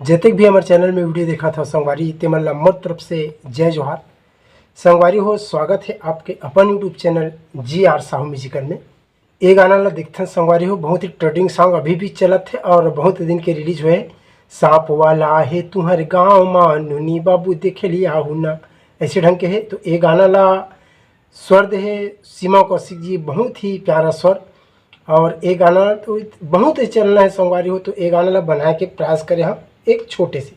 जतक भी हमारे चैनल में वीडियो देखा था संगवारी तेमन मोर तरफ से जय जोहार। संगवारी हो स्वागत है आपके अपन YouTube channel GR Sahu musical में। ये गाना ला देखते हैं संगवारी हो, बहुत ही ट्रेंडिंग सॉन्ग अभी भी चलत है और बहुत दिन के रिलीज हुए। सांप वाला है तुम्हारे गाँव माँ नुनी बाबू देखे लिया हूँ ना, ऐसे ढंग के है। तो ये गाना ला स्वर दे है सीमा कौशिक जी, बहुत ही प्यारा स्वर। और ये गाना तो बहुत ही चलना है संगवारी हो, तो ये गाना ला बना के प्रयास करें हम एक छोटे से।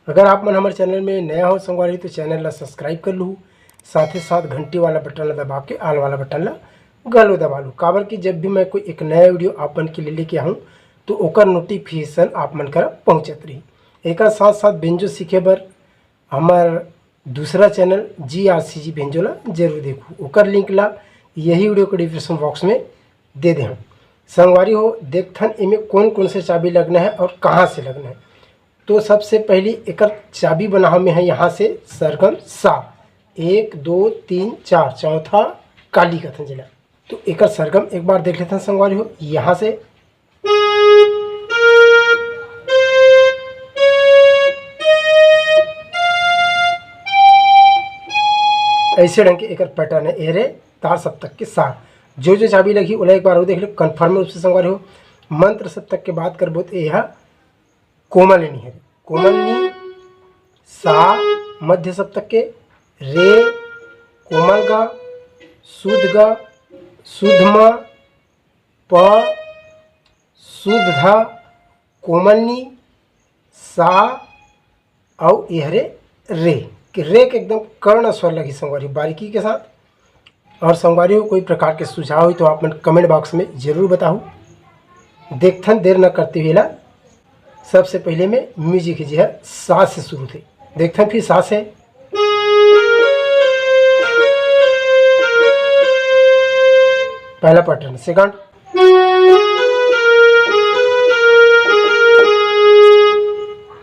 अगर आप मन हमारे चैनल में नया हो संगवारी तो चैनल ला सब्सक्राइब कर लूँ, साथ ही साथ घंटी वाला बटन ला दबा के आल वाला बटन ला गलो दबा लूँ। काबर कि जब भी मैं कोई एक नया वीडियो आप मन के लिए लेके आऊँ तो ओकर नोटिफिकेशन आप मन कर पहुँचत रही। एक साथ साथ बेंजो सीखे बर हमार दूसरा चैनल GRCG बेंजो ला जरूर देखूँ, ओकर लिंक ला यही वीडियो के डिस्क्रिप्शन बॉक्स में दे दे। हम संगवारी हो देखथन इनमें कौन कौन से चाबी लगना है और कहाँ से लगना है। तो सबसे पहली एक चाबी बनाव में है यहाँ से सरगम सा, 1 2 3 4, चौथा काली कथन जिला। तो एक सरगम एक बार देख लेते हैं संगवारी हो। यहाँ से ऐसे ढंग के एक पैटर्न है। एरे तार सप्तक के साथ जो चाबी लगी ओला एक बार हो देख लो कन्फर्म रूप से संगवारी हो। मंत्र सप्तक के बात करबो तो यह कोमलनी है, कोमलनी सा मध्य सप्तक के, रे कोमल गा, शुद्ध गा, शुद्ध म, प शुद्ध धा, कोमलनी सा और यह रे के एकदम कर्ण स्वर लगी संगवारी बारीकी के साथ। और संगवारी हो कोई प्रकार के सुझाव हो तो आप मन कमेंट बॉक्स में जरूर बताओ। देखथन देर न करते हुए ला सबसे पहले में म्यूजिक जो है सा से शुरू थे, देखथन फिर सा से पहला पैटर्न, सेकंड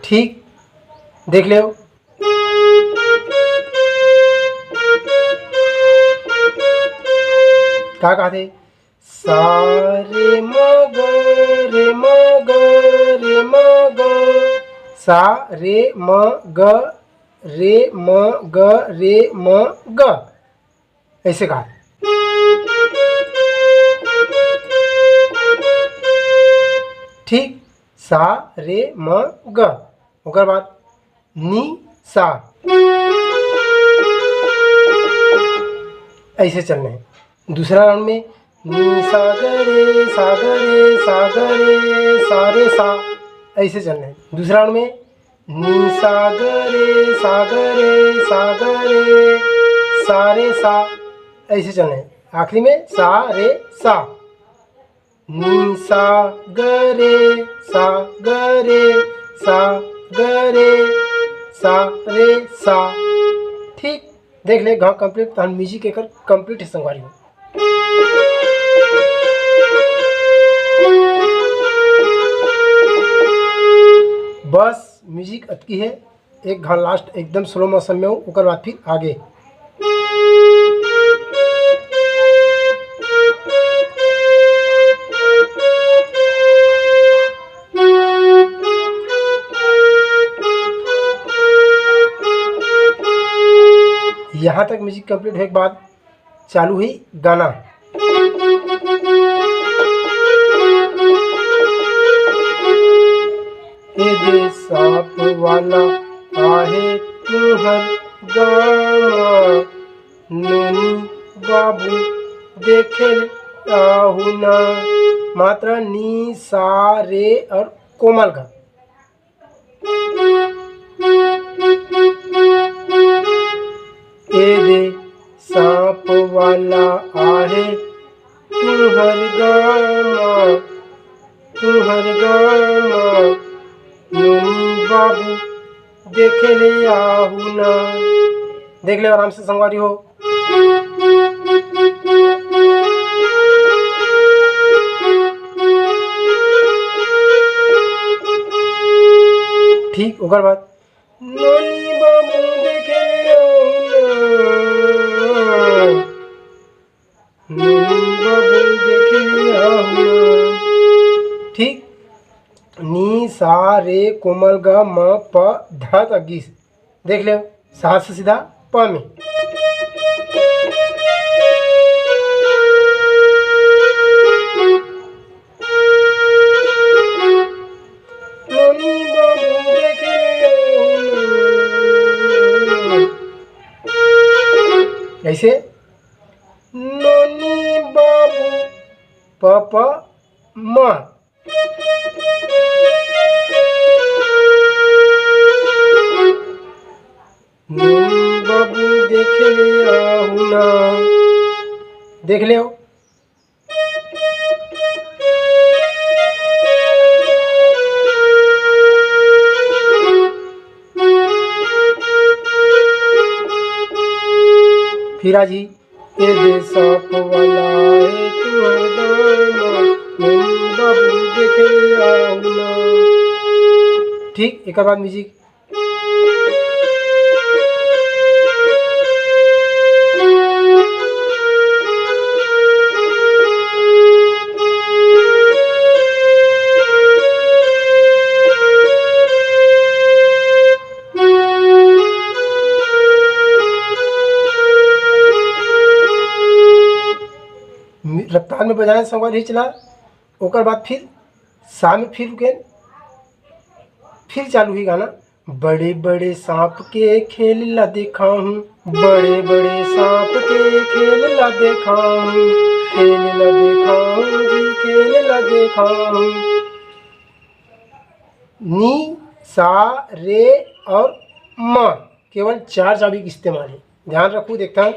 ठीक देख ले। क्या कहते सा रे म ग रे म ग रे म ग, सा रे म ग रे म ग रे म ग, ऐसे कहा। ठीक, सा रे म ग, ओकर बाद नी सा, ऐसे चलने हैं। दूसरा राउंड में नी सा ग रे सा ग रे सा ग रे सा रे सा, ऐसे चलना है। दूसरा राउंड में नी सा ग रे सा ग रे सा ग रे सा रे सा, ऐसे चलना है। आखिरी में सा रे सा, नी सा ग रे सा ग रे सा ग रे सा रे सा। ठीक देख ले गाँव कंप्लीट, तो म्यूजिक एक कंप्लीट है संगवारी हो। बस म्यूजिक अतकी है, एक घाट लास्ट एकदम स्लो मोशन में हो, ओकर बाद फिर आगे। यहाँ तक म्यूजिक कंप्लीट होने के बाद चालू हुई गाना। दे सांप वाला आहे तुहर गाँव नूनी बाबू देखे आहू ना, मात्रा नी सा रे और कोमल का। दे सांप वाला आहे तुहर गाँव नूनी बाबू देखे ले आहू ना। देख ले आराम से संगवारी हो। ठीक ओकर बाद नूनी बाबू देखे ले आहू ना, नूनी बाबू देखे ले आहू ना। ठीक नी सा रे कोमल ग म प ध तक गीस। देख ले सा से सीधा प में। नोनी बाबू देख ले ऐसे नोनी बाबू प प म। नोनी बाबू देख ले आहू ना। देख ले फिर आजी ये दे सांप वाला है तुम्हारे दामा, नोनी बाबू देखे आहू ना। ठीक एक बाद म्यूजिक। रफ्तार में बजाना संगवारी ही चला। ओकर बाद फिर सा में फिर रुके, फिर चालू ही गाना। बड़े बड़े सांप के खेल ला देखा हूँ, बड़े बड़े सांप के खेल ला देखा हूँ, खेल ला देखा हूँ जी खेल ला देखा हूँ। नी सा रे और म केवल 4 चाबी की इस्तेमाल है, ध्यान रखो। देखता हूँ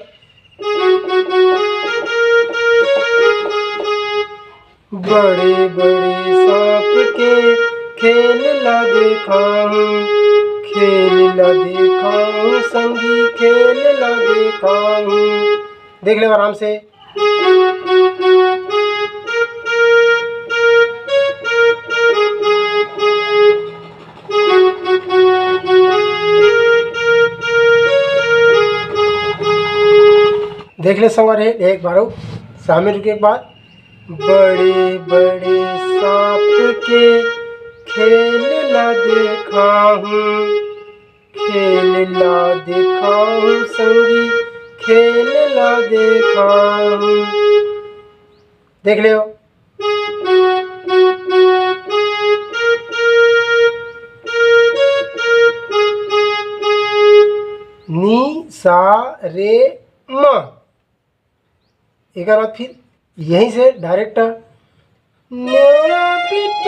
बड़े बड़े सांप के खेल ला देखा हूँ, खेल ला देखा हूँ संगी खेल ला देखा हूँ। देख ले आराम से। देख ले संगवारी एक बार सामने रुके एक बार। बड़े बड़े सांप के खेल ला देखा हूँ, खेल ला देखा हूँ संगी खेल ला देखा हूँ। देख ले नी सा रे म। एक बार फिर यहीं से डायरेक्ट न्योरा पिट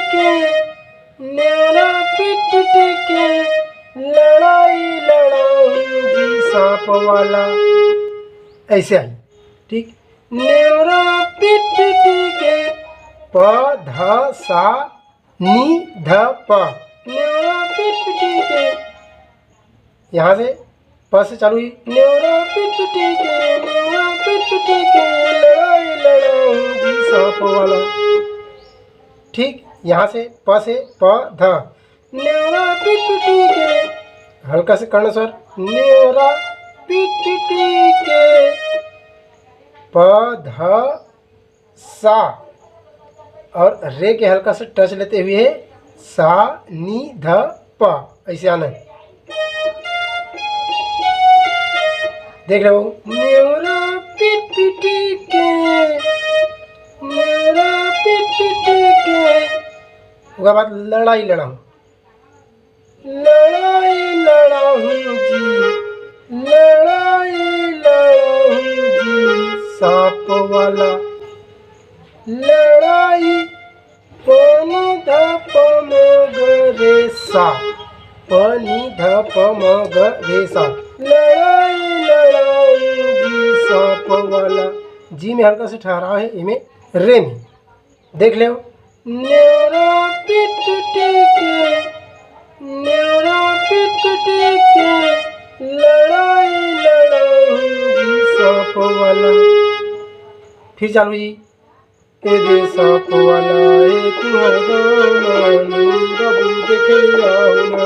के, न्योरा पिट के लड़ाई लड़ाऊं जी सांप वाला, ऐसे आई। ठीक न्योरा पिट के प ध सा नी ध प, न्योरा पिट के। यहाँ से प से चालू हुई। न्योरा पिट के, न्योरा पिट के लड़ाई लड़ाऊं जी सांप वाला। ठीक यहाँ से प ध न्योरा पिट के, हल्का से कर्ण स्वर न्योरा पिट के प ध सा, और रे के हल्का से टच लेते हुए सा नी ध प, ऐसे आना है। देख रहे हो न्योरा पिट के, न्योरा पिट के। उसके बाद लड़ाई लड़ाऊं, लड़ाई लड़ाऊं जी, लड़ाई लड़ाऊं जी सांप वाला। लड़ाई पानी ध प म ग रे सा, पानी ध प म ग रे सा। लड़ाई लड़ाऊं जी सांप वाला। जी में हल्का से ठहराव है, इमें रे में। देख ले न्योरा पिट के, न्योरा पिट के लड़ाई लड़ाऊं जी सांप वाला। फिर चालू जी ए दे सांप वाला ए तुम्हारा गाना, बाबू देखे आओ ना।